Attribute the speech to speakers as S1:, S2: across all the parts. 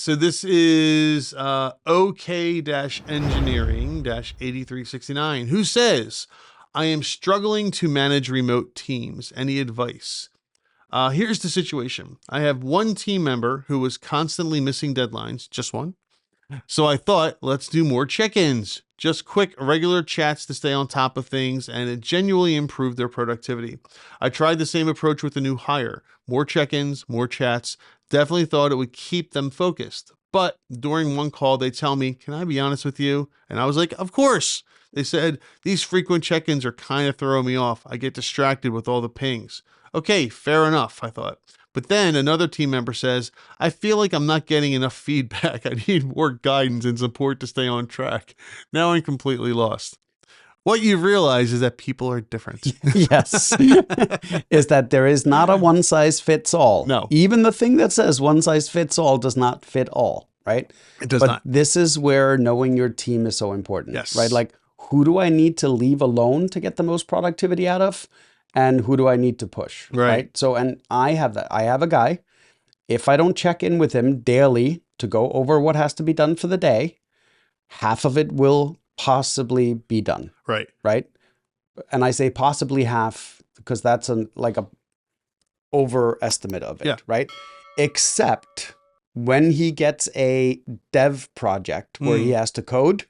S1: So this is OK-Engineering-8369, who says, I am struggling to manage remote teams. Any advice? Here's the situation. I have one team member who was constantly missing deadlines, just one. So I thought, let's do more check-ins, just quick, regular chats to stay on top of things, and it genuinely improved their productivity. I tried the same approach with the new hire. More check-ins, more chats. Definitely thought it would keep them focused. But during one call, they tell me, can I be honest with you? And I was like, of course. They said, these frequent check-ins are kind of throwing me off. I get distracted with all the pings. Okay, fair enough, I thought. But then another team member says, I feel like I'm not getting enough feedback. I need more guidance and support to stay on track. Now I'm completely lost. What you realize is that people are different.
S2: Yes. Is that there is not a one size fits all.
S1: No.
S2: Even the thing that says one size fits all does not fit all, right?
S1: It does
S2: but
S1: not.
S2: This is where knowing your team is so important.
S1: Yes.
S2: Right? Like, who do I need to leave alone to get the most productivity out of? And who do I need to push?
S1: Right.
S2: So, and I have that. I have a guy. If I don't check in with him daily to go over what has to be done for the day, half of it will possibly be done.
S1: Right.
S2: Right. And I say possibly half because that's like a overestimate of it.
S1: Yeah.
S2: Right. Except when he gets a dev project where he has to code,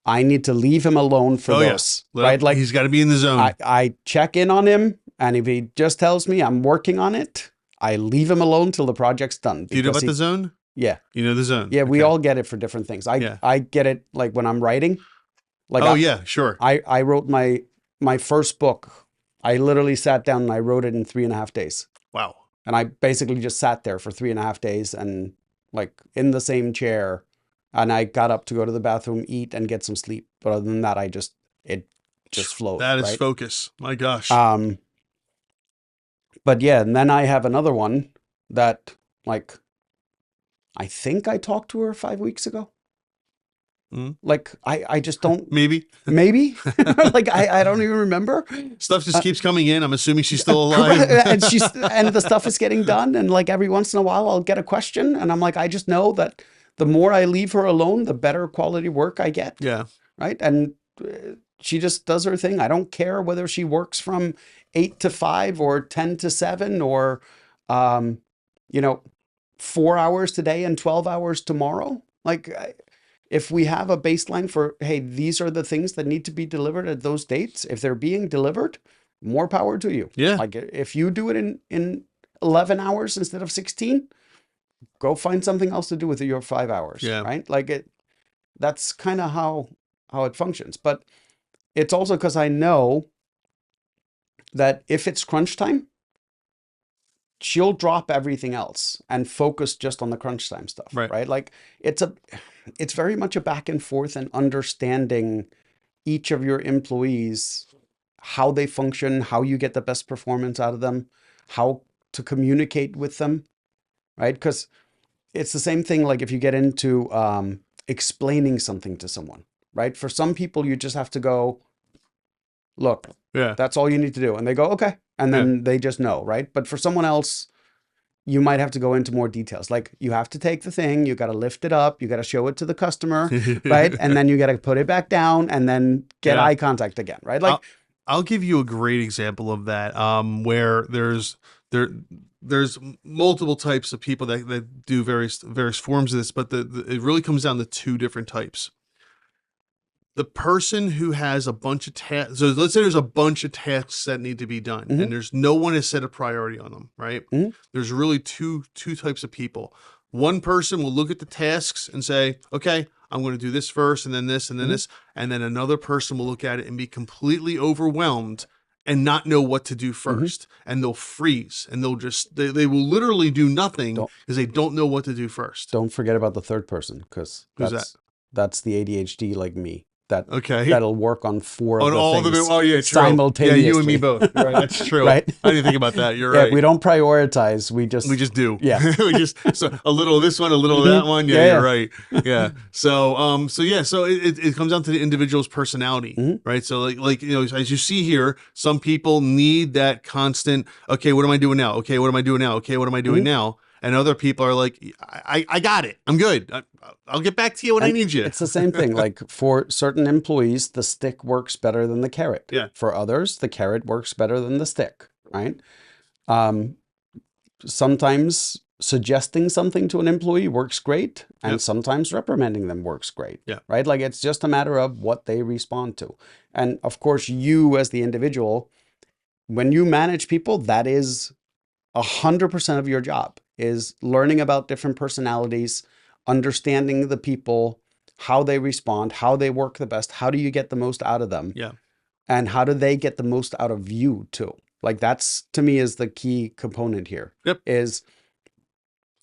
S2: I need to leave him alone for those, right? Like
S1: he's got to be in the zone.
S2: I check in on him, and if he just tells me I'm working on it, I leave him alone till the project's done.
S1: Do you know about the zone?
S2: Yeah.
S1: You know the zone?
S2: Yeah, we all get it for different things. I get it like when I'm writing. Like
S1: yeah, sure.
S2: I wrote my first book. I literally sat down and I wrote it in 3.5 days.
S1: Wow.
S2: And I basically just sat there for 3.5 days and like in the same chair. And I got up to go to the bathroom, eat, and get some sleep. But other than that, it just flowed.
S1: That is focus. My gosh.
S2: But yeah, and then I have another one that, like, I think I talked to her 5 weeks ago. Like, I just don't.
S1: Maybe.
S2: Like, I don't even remember.
S1: Stuff just keeps coming in. I'm assuming she's still alive.
S2: and the stuff is getting done. And like every once in a while, I'll get a question. And I'm like, I just know that the more I leave her alone, the better quality work I get.
S1: Yeah. Right.
S2: And she just does her thing. I don't care whether she works from 8 to 5 or 10 to 7 or, 4 hours today and 12 hours tomorrow. Like, if we have a baseline for, hey, these are the things that need to be delivered at those dates, if they're being delivered, more power to you.
S1: Yeah.
S2: Like, if you do it in 11 hours instead of 16, go find something else to do with your 5 hours.
S1: Yeah.
S2: Right. Like that's kind of how it functions. But it's also because I know that if it's crunch time, she'll drop everything else and focus just on the crunch time stuff. Right. Like it's very much a back and forth and understanding each of your employees, how they function, how you get the best performance out of them, how to communicate with them. Right. Because it's the same thing. Like if you get into explaining something to someone, right? For some people, you just have to go, look, that's all you need to do. And they go, okay. And then they just know. Right. But for someone else, you might have to go into more details. Like you have to take the thing, you got to lift it up, you got to show it to the customer, right? And then you got to put it back down and then get eye contact again. Right. Like
S1: I'll give you a great example of that. Where there's multiple types of people that do various forms of this, but it really comes down to two different types. The person who has a bunch of tasks, so let's say there's a bunch of tasks that need to be done, and there's no one has set a priority on them, right? There's really two types of people. One person will look at the tasks and say, okay, I'm going to do this first, and then this, and then this, and then another person will look at it and be completely overwhelmed and not know what to do first, and they'll freeze, and they'll just they will literally do nothing because they don't know what to do first.
S2: Don't forget about the third person, because that's the ADHD like me. That'll work on four of the things simultaneously.
S1: Yeah, you and me both. Right, that's true. Right? I didn't think about that. You're right.
S2: We don't prioritize. We just
S1: do.
S2: Yeah.
S1: We just so a little of this one, a little of that one. Yeah, you're right. Yeah. So it comes down to the individual's personality, right? So like as you see here, some people need that constant. Okay, what am I doing now? Okay, what am I doing now? Okay, what am I doing now? and other people are like, I got it, I'm good, I'll get back to you when I
S2: And
S1: need you.
S2: it's the same thing. Like for certain employees, the stick works better than the carrot.
S1: Yeah.
S2: For others, the carrot works better than the stick, right? Um, Sometimes suggesting something to an employee works great, and
S1: Yep.
S2: sometimes reprimanding them works great.
S1: Yeah.
S2: Right? Like it's just a matter of what they respond to. And of course, you as the individual, when you manage people, that is 100% of your job is learning about different personalities, understanding the people, how they respond, how they work the best, how do you get the most out of them,
S1: Yeah.
S2: and how do they get the most out of you too. Like that's to me is the key component here.
S1: Yep.
S2: Is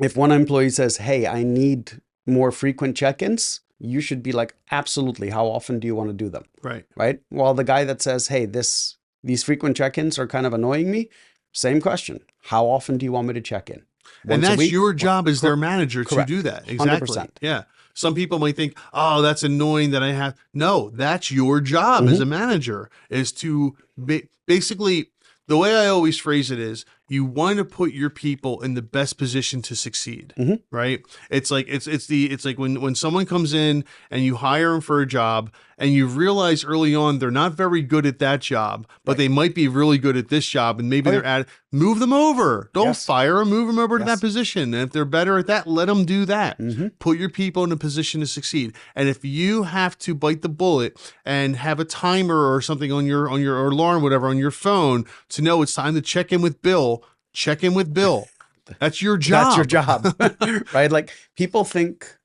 S2: if one employee says, hey, I need more frequent check-ins, you should be like, absolutely, how often do you want to do them?
S1: Right.
S2: Right? While the guy that says, hey, these frequent check-ins are kind of annoying me, same question. How often do you want me to check in?
S1: And
S2: Once a
S1: that's
S2: week?
S1: your job as their
S2: Cor-
S1: manager to
S2: correct.
S1: do that. Exactly.
S2: 100%.
S1: Yeah. Some people might think, oh, that's annoying that I have. No, that's your job as a manager, is to basically, the way I always phrase it is, you want to put your people in the best position to succeed, right? It's like it's like when someone comes in and you hire them for a job and you realize early on they're not very good at that job, but they might be really good at this job, and maybe move them over. Don't fire them, move them over to that position. And if they're better at that, let them do that. Put your people in a position to succeed. And if you have to bite the bullet and have a timer or something on your or alarm, whatever, on your phone to know it's time to check in with Bill, check in with Bill. That's your job.
S2: That's your job, right? Like people think,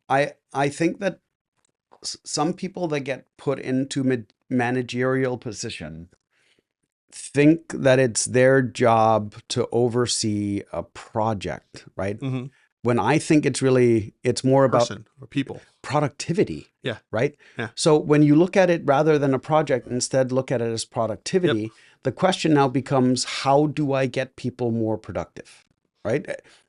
S2: I think that some people that get put into managerial position think that it's their job to oversee a project, right? When I think it's more about
S1: Person or people.
S2: productivity.
S1: Yeah.
S2: Right.
S1: Yeah.
S2: So when you look at it rather than a project, instead look at it as productivity, the question now becomes, how do I get people more productive? Right.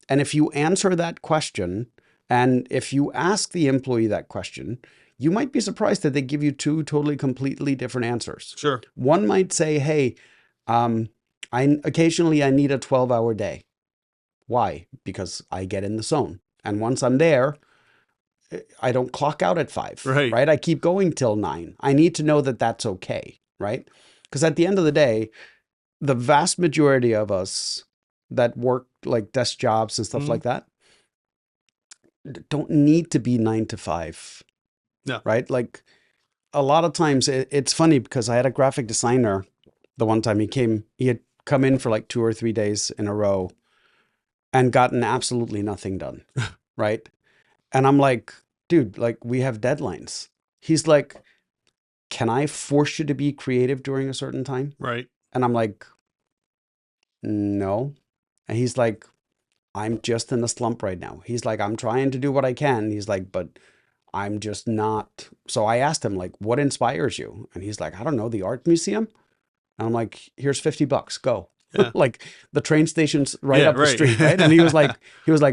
S2: And if you answer that question, and if you ask the employee that question, you might be surprised that they give you two totally completely different answers.
S1: Sure.
S2: One might say, hey, occasionally I need a 12-hour day. Why? Because I get in the zone. And once I'm there, I don't clock out at 5, right? I keep going till 9. I need to know that that's okay, right? Because at the end of the day, the vast majority of us that work like desk jobs and stuff like that don't need to be 9 to 5, right? Like a lot of times it's funny because I had a graphic designer the one time he had come in for like 2 or 3 days in a row and gotten absolutely nothing done, right? And I'm like, dude, like we have deadlines. He's like, can I force you to be creative during a certain time?
S1: Right.
S2: And I'm like, no. And he's like, I'm just in a slump right now. He's like, I'm trying to do what I can. He's like, but I'm just not. So I asked him, like, what inspires you? And he's like, I don't know, the art museum. And I'm like, here's $50, go. Yeah. Like the train station's right up the street, right? And he was like,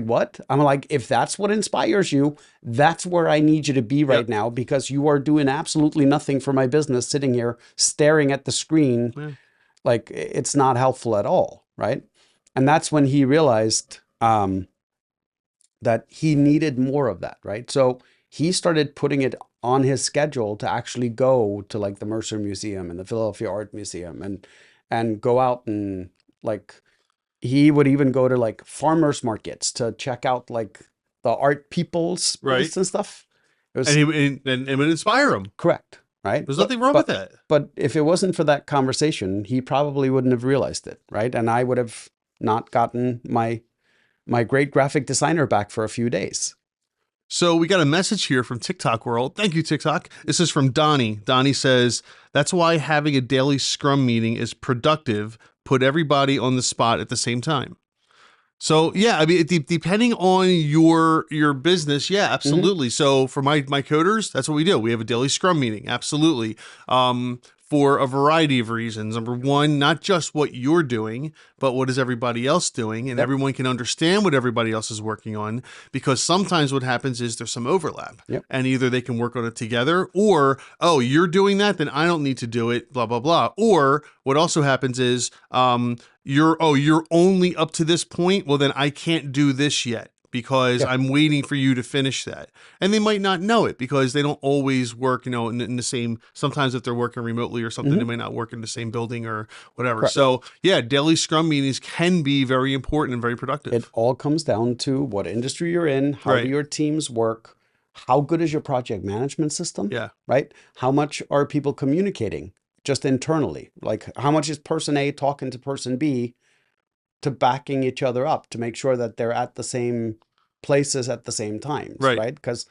S2: what? I'm like, if that's what inspires you, that's where I need you to be right now, because you are doing absolutely nothing for my business, sitting here staring at the screen. Yeah. Like it's not helpful at all, right? And that's when he realized that he needed more of that, right? So he started putting it on his schedule to actually go to like the Mercer Museum and the Philadelphia Art Museum and go out and like he would even go to like farmers markets to check out like the art people's booths and stuff. It was,
S1: and it would inspire him.
S2: Correct. Right.
S1: There's nothing wrong with that.
S2: But if it wasn't for that conversation, he probably wouldn't have realized it. Right. And I would have not gotten my great graphic designer back for a few days.
S1: So we got a message here from TikTok world. Thank you, TikTok. This is from Donnie. Donnie says, that's why having a daily scrum meeting is productive. Put everybody on the spot at the same time. So yeah, I mean, depending on your business, yeah, absolutely. So for my coders, that's what we do. We have a daily scrum meeting. Absolutely. for a variety of reasons. Number one, not just what you're doing, but what is everybody else doing, and everyone can understand what everybody else is working on, because sometimes what happens is there's some overlap, and either they can work on it together, or, oh, you're doing that, then I don't need to do it, blah, blah, blah. Or what also happens is you're only up to this point, well, then I can't do this yet, because I'm waiting for you to finish that. And they might not know it because they don't always work, in the same, sometimes if they're working remotely or something, they might not work in the same building or whatever. Correct. So yeah, daily Scrum meetings can be very important and very productive.
S2: It all comes down to what industry you're in, how do your teams work, how good is your project management system?
S1: Yeah.
S2: Right? How much are people communicating just internally? Like how much is person A talking to person B to backing each other up to make sure that they're at the same places at the same times, right? Because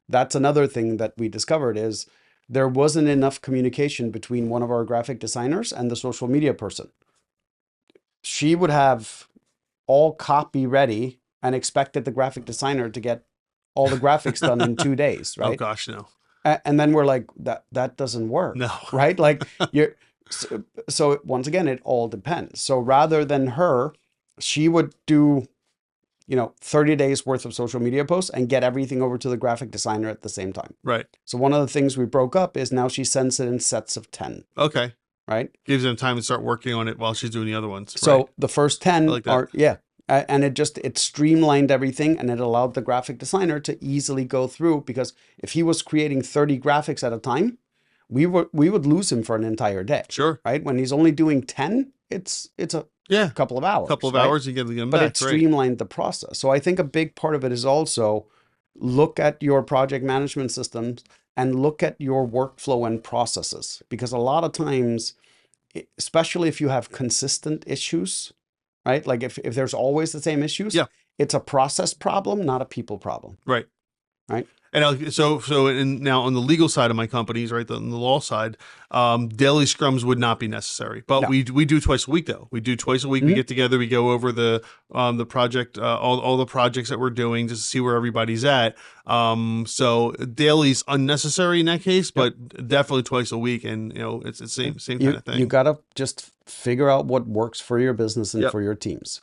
S2: that's another thing that we discovered is there wasn't enough communication between one of our graphic designers and the social media person. She would have all copy ready and expected the graphic designer to get all the graphics done in 2 days, right?
S1: Oh gosh, no.
S2: And then we're like, that doesn't work,
S1: no,
S2: right? Like you're. So once again, it all depends. So rather than her, she would do, 30 days worth of social media posts and get everything over to the graphic designer at the same time.
S1: Right.
S2: So one of the things we broke up is now she sends it in sets of 10.
S1: Okay.
S2: Right.
S1: Gives them time to start working on it while she's doing the other ones.
S2: So the first 10
S1: like
S2: are, and it streamlined everything, and it allowed the graphic designer to easily go through, because if he was creating 30 graphics at a time, we would lose him for an entire day.
S1: Sure.
S2: Right. When he's only doing 10, it's a couple of hours.
S1: Hours, you get them
S2: but
S1: back.
S2: It streamlined the process. So I think a big part of it is also look at your project management systems and look at your workflow and processes, because a lot of times, especially if you have consistent issues, right? Like if there's always the same issues, it's a process problem, not a people problem.
S1: Right.
S2: Right.
S1: And now on the legal side of my companies, right, on the law side, daily scrums would not be necessary. But we do twice a week, though. We do twice a week. We get together. We go over the project, all the projects that we're doing, just to see where everybody's at. So daily's unnecessary in that case, but definitely twice a week, and it's the same kind of thing.
S2: You gotta just figure out what works for your business and for your teams.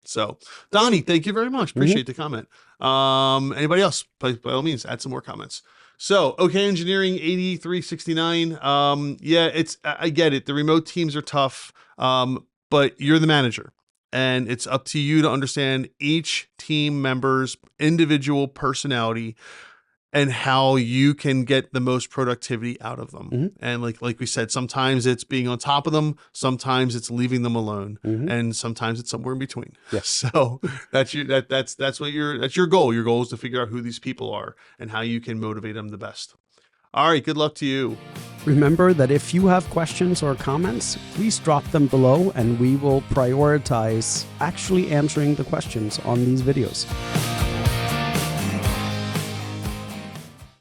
S1: So, Donnie, thank you very much. Appreciate the comment. Anybody else? By all means, add some more comments. So, OK Engineering 8369. I get it. The remote teams are tough, but you're the manager, and it's up to you to understand each team member's individual personality and how you can get the most productivity out of them. And like we said, sometimes it's being on top of them, sometimes it's leaving them alone, and sometimes it's somewhere in between.
S2: Yes.
S1: So that's your goal. Your goal is to figure out who these people are and how you can motivate them the best. All right, good luck to you.
S2: Remember that if you have questions or comments, please drop them below, and we will prioritize actually answering the questions on these videos.